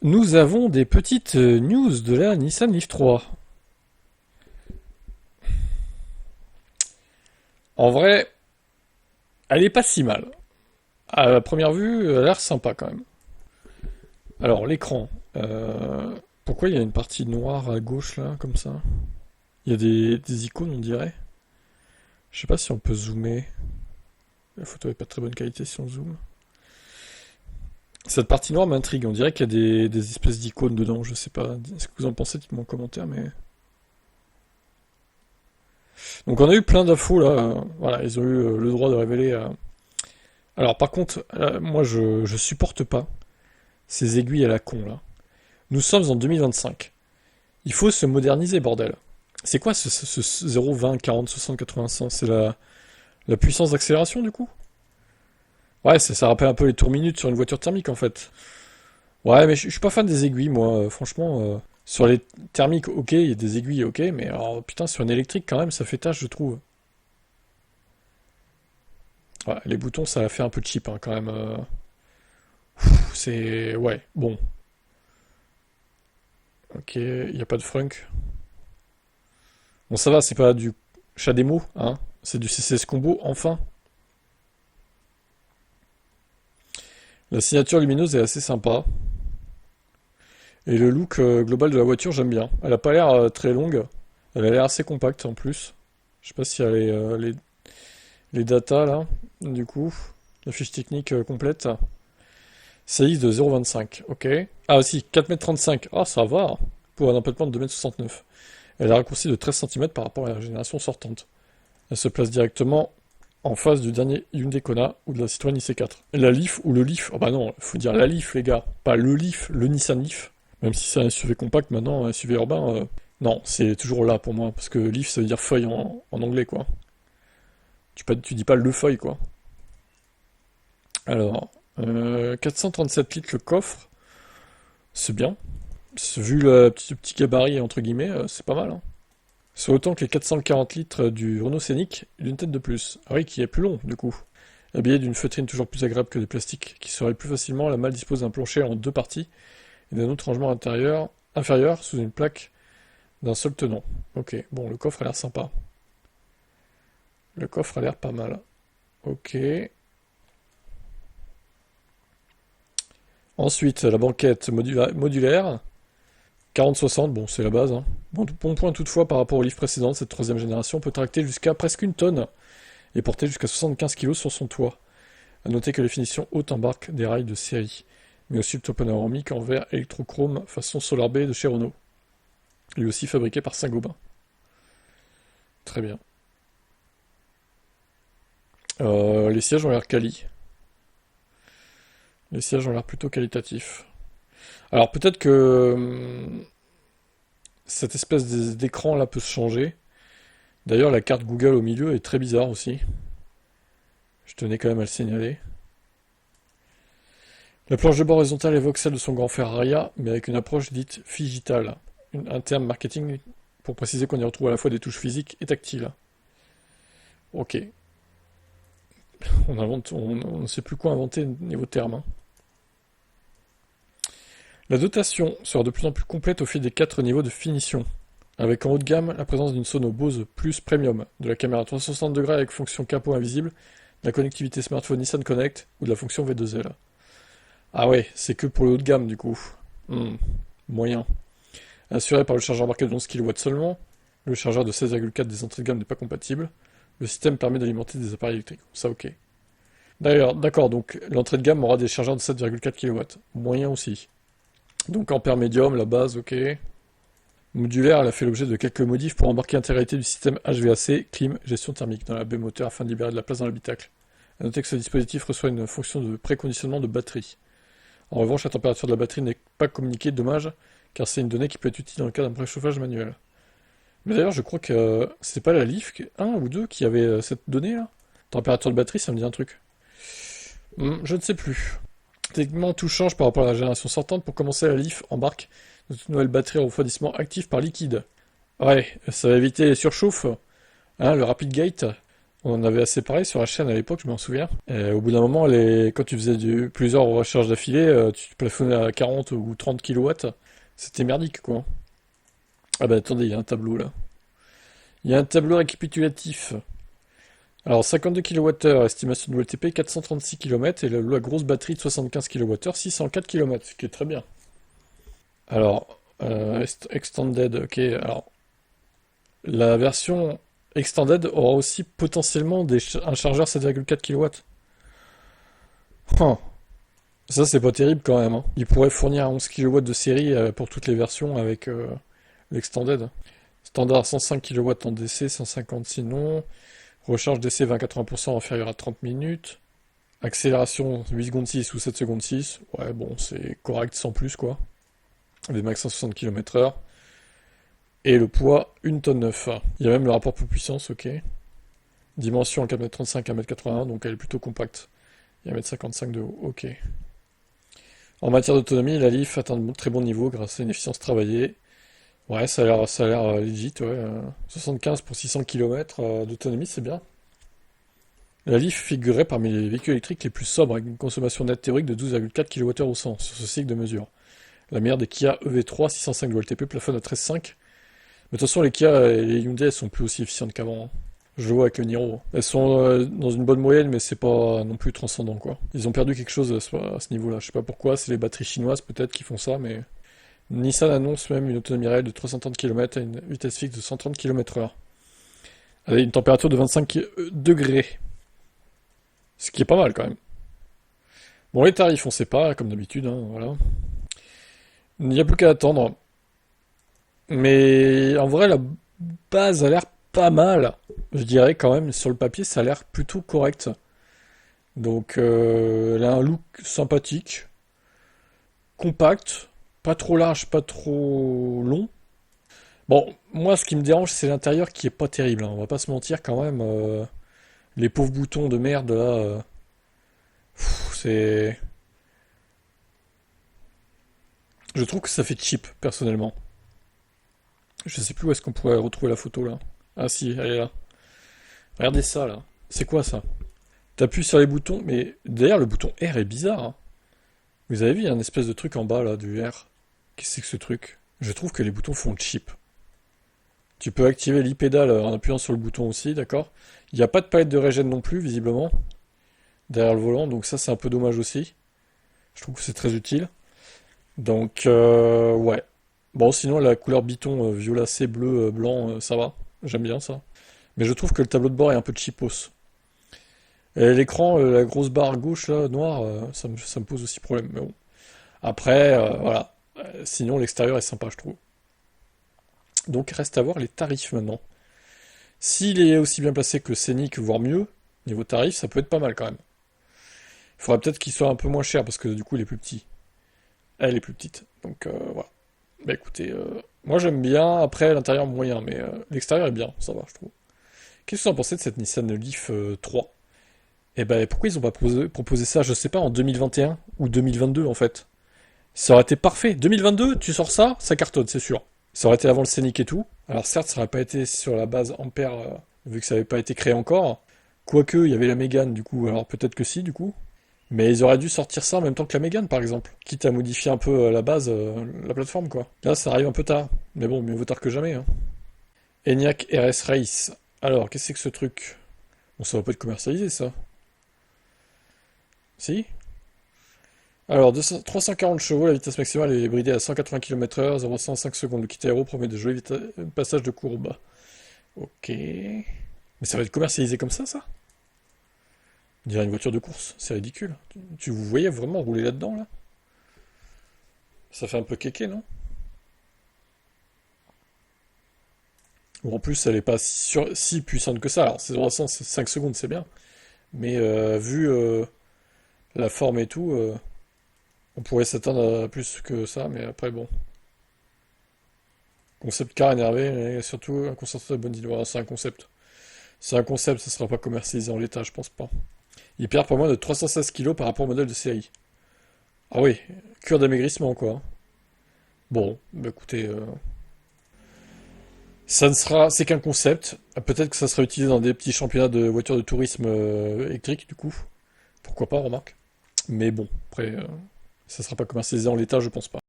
Nous avons des petites news de la Nissan Leaf 3. En vrai, elle est pas si mal. À la première vue, elle a l'air sympa quand même. Alors, l'écran. Pourquoi il y a une partie noire à gauche là, comme ça? Il y a des icônes, on dirait. Je sais pas si on peut zoomer. La photo est pas de très bonne qualité si on zoome. Cette partie noire m'intrigue. On dirait qu'il y a des espèces d'icônes dedans. Je sais pas. Ce que vous en pensez, dites-moi en commentaire. Mais donc on a eu plein d'infos là. Voilà, ils ont eu le droit de révéler. Alors par contre, moi je supporte pas ces aiguilles à la con là. Nous sommes en 2025. Il faut se moderniser, bordel. C'est quoi ce 0, 20, 40, 60, 80, 100? C'est la puissance d'accélération du coup? Ouais, ça rappelle un peu les tours minutes sur une voiture thermique en fait. Ouais, mais je suis pas fan des aiguilles moi, franchement. Sur les thermiques, ok, il y a des aiguilles, ok, mais alors putain, sur une électrique quand même, ça fait tâche, je trouve. Ouais, les boutons, ça a fait un peu cheap hein, quand même. C'est. Ouais, bon. Ok, il n'y a pas de frunk. Bon, ça va, c'est pas du chat démo, hein. C'est du CCS combo, enfin. La signature lumineuse est assez sympa. Et le look global de la voiture, j'aime bien. Elle a pas l'air très longue. Elle a l'air assez compacte en plus. Je sais pas s'il y a les datas là, du coup. La fiche technique complète. CX de 0,25, ok. Ah aussi, 4,35 m. Ah, ça va. Pour un empattement de 2,69 m. Elle a raccourci de 13 cm par rapport à la génération sortante. Elle se place directement en face du dernier Hyundai Kona ou de la Citroën IC4. La Leaf ou le Leaf? Oh bah non, faut dire la Leaf les gars, pas le Leaf, le Nissan Leaf. Même si c'est un SUV compact maintenant, un SUV urbain, non, c'est toujours là pour moi, parce que Leaf ça veut dire feuille en anglais quoi. Tu dis pas le feuille quoi. Alors, 437 litres le coffre, c'est bien. Vu le petit gabarit entre guillemets, c'est pas mal. Hein. C'est autant que les 440 litres du Renault Scénic, d'une tête de plus. Ah oui, qui est plus long, du coup. Habillé d'une feutrine toujours plus agréable que des plastiques, qui serait plus facilement, la malle dispose d'un plancher en deux parties et d'un autre rangement inférieur sous une plaque d'un seul tenant. Ok, bon, le coffre a l'air sympa. Le coffre a l'air pas mal. Ok. Ensuite, la banquette modulaire. 40-60, bon, c'est la base. Hein. Bon point toutefois par rapport au livre précédent, cette troisième génération peut tracter jusqu'à presque une tonne et porter jusqu'à 75 kg sur son toit. A noter que les finitions hautes embarquent des rails de série, mais aussi le toit panoramique en verre électrochrome façon Solar Bay de chez Renault, lui aussi fabriqué par Saint-Gobain. Très bien. Les sièges ont l'air quali. Les sièges ont l'air plutôt qualitatifs. Alors peut-être que cette espèce d'écran là peut se changer. D'ailleurs, la carte Google au milieu est très bizarre aussi. Je tenais quand même à le signaler. La planche de bord horizontale évoque celle de son grand frère Aria, mais avec une approche dite figitale, un terme marketing pour préciser qu'on y retrouve à la fois des touches physiques et tactiles. Ok, on ne sait plus quoi inventer niveau terme. Hein. La dotation sera de plus en plus complète au fil des 4 niveaux de finition, avec en haut de gamme la présence d'une sono Bose Plus Premium, de la caméra 360 degrés avec fonction capot invisible, de la connectivité smartphone Nissan Connect ou de la fonction V2L. Ah ouais, c'est que pour le haut de gamme du coup. Moyen. Assuré par le chargeur embarqué de 11 kW seulement, le chargeur de 16,4 des entrées de gamme n'est pas compatible, le système permet d'alimenter des appareils électriques. Ça ok. D'ailleurs, d'accord, donc l'entrée de gamme aura des chargeurs de 7,4 kW. Moyen aussi. Donc ampère médium, la base, ok. Modulaire, elle a fait l'objet de quelques modifs pour embarquer l'intégralité du système HVAC, clim, gestion thermique dans la baie moteur afin de libérer de la place dans l'habitacle. A noter que ce dispositif reçoit une fonction de préconditionnement de batterie. En revanche, la température de la batterie n'est pas communiquée, dommage, car c'est une donnée qui peut être utile dans le cas d'un préchauffage manuel. Mais d'ailleurs, je crois que c'est pas la Leaf 1 ou 2 qui avait cette donnée là. Température de batterie, ça me dit un truc. Je ne sais plus. Techniquement, tout change par rapport à la génération sortante. Pour commencer, la Leaf embarque de toute nouvelle batterie à refroidissement actif par liquide. Ouais, ça va éviter les surchauffes, hein, le rapid gate. On en avait assez parlé sur la chaîne à l'époque, je m'en souviens. Et au bout d'un moment, quand tu faisais plusieurs recharges d'affilée, tu plafonnais à 40 ou 30 kilowatts. C'était merdique, quoi. Ah bah attendez, il y a un tableau là. Il y a un tableau récapitulatif. Alors 52 kWh, estimation de l'OLTP, 436 km, et la grosse batterie de 75 kWh, 604 km, ce qui est très bien. Alors, Extended, ok, alors, la version Extended aura aussi potentiellement un chargeur 7,4 kW. Huh. Ça, c'est pas terrible quand même, hein. Il pourrait fournir 11 kW de série pour toutes les versions avec l'Extended. Standard 105 kW en DC, 150 sinon. Recharge DC 20-80% inférieure à 30 minutes. Accélération 8 secondes 6 ou 7 secondes 6. Ouais, bon, c'est correct sans plus, quoi. Des max 160 km/h. Et le poids, 1 tonne 9. Il y a même le rapport poids-puissance, ok. Dimension 4,35 m à 1,81 m, donc elle est plutôt compacte. Il y a 1,55 m de haut, ok. En matière d'autonomie, la Leaf atteint de très bons niveaux grâce à une efficience travaillée. Ouais, ça a l'air legit, ouais. 75 pour 600 km d'autonomie, c'est bien. La Leaf figurait parmi les véhicules électriques les plus sobres, avec une consommation nette théorique de 12,4 kWh au 100 sur ce cycle de mesure. La meilleure des Kia EV3 605 WLTP plafonne à 13,5. Mais de toute façon, les Kia et les Hyundai, elles sont plus aussi efficientes qu'avant, hein. Je le vois avec le Niro. Elles sont dans une bonne moyenne, mais c'est pas non plus transcendant, quoi. Ils ont perdu quelque chose à ce niveau-là. Je sais pas pourquoi, c'est les batteries chinoises peut-être qui font ça, mais... Nissan annonce même une autonomie réelle de 330 km à une vitesse fixe de 130 km/h. Avec une température de 25 degrés. Ce qui est pas mal quand même. Bon, les tarifs, on sait pas, comme d'habitude, hein, voilà. Il n'y a plus qu'à attendre. Mais en vrai, la base a l'air pas mal. Je dirais quand même, sur le papier, ça a l'air plutôt correct. Donc, elle a un look sympathique, compact, pas trop large, pas trop long. Bon, moi, ce qui me dérange, c'est l'intérieur qui est pas terrible, hein. On va pas se mentir quand même. Les pauvres boutons de merde là, c'est. Je trouve que ça fait cheap, personnellement. Je sais plus où est-ce qu'on pourrait retrouver la photo là. Ah si, elle est là. Regardez ça là. C'est quoi ça? T'appuies sur les boutons, mais d'ailleurs le bouton R est bizarre, hein. Vous avez vu, il y a un espèce de truc en bas là du R. Qu'est-ce que c'est que ce truc? Je trouve que les boutons font cheap. Tu peux activer l'e-pédale en appuyant sur le bouton aussi, d'accord? Il n'y a pas de palette de régène non plus, visiblement, derrière le volant, donc ça c'est un peu dommage aussi. Je trouve que c'est très utile. Donc, ouais. Bon, sinon la couleur biton violacé, bleu, blanc, ça va. J'aime bien ça. Mais je trouve que le tableau de bord est un peu cheapos. Et l'écran, la grosse barre gauche là, noire, ça me pose aussi problème. Mais bon. Après, voilà. Sinon, l'extérieur est sympa, je trouve. Donc, reste à voir les tarifs maintenant. S'il est aussi bien placé que Scénic, voire mieux, niveau tarif, ça peut être pas mal quand même. Il faudrait peut-être qu'il soit un peu moins cher parce que du coup, il est plus petit. Elle est plus petite. Donc, voilà. Bah écoutez, moi j'aime bien. Après, l'intérieur moyen, mais l'extérieur est bien, ça va, je trouve. Qu'est-ce que vous en pensez de cette Nissan Leaf 3? Eh ben, pourquoi ils ont pas proposé ça, je sais pas, en 2021 ou 2022 en fait? Ça aurait été parfait. 2022, tu sors ça, ça cartonne, c'est sûr. Ça aurait été avant le Scénic et tout. Alors certes, ça aurait pas été sur la base Ampère, vu que ça avait pas été créé encore. Quoique, il y avait la Mégane, du coup, alors peut-être que si, du coup. Mais ils auraient dû sortir ça en même temps que la Mégane, par exemple. Quitte à modifier un peu la base, la plateforme, quoi. Là, ça arrive un peu tard. Mais bon, mieux vaut tard que jamais, hein. ENIAC RS Race. Alors, qu'est-ce que c'est que ce truc? Bon, ça va pas être commercialisé, ça. Si? Alors, 340 chevaux, la vitesse maximale est bridée à 180 km/h, 0,105 secondes. Le kit aéro promet de jolis passages de courbe. Ok. Mais ça va être commercialisé comme ça? On dirait une voiture de course, c'est ridicule. Vous voyez vraiment rouler là-dedans, là? Ça fait un peu kéké, non? Ou en plus, elle est pas si puissante que ça. Alors, c'est 5 secondes, c'est bien. Mais vu la forme et tout, on pourrait s'attendre à plus que ça. Mais après, bon. Concept car énervé, et surtout un concentré de bonne idée. Voilà, c'est un concept. C'est un concept, ça sera pas commercialisé en l'état, je pense pas. Il perd pas moins de 316 kilos par rapport au modèle de série. Ah oui, cure d'amaigrissement, quoi. Bon, bah écoutez, C'est qu'un concept. Peut-être que ça sera utilisé dans des petits championnats de voitures de tourisme électriques, du coup. Pourquoi pas, remarque. Mais bon, après, ça sera pas commercialisé en l'état, je pense pas.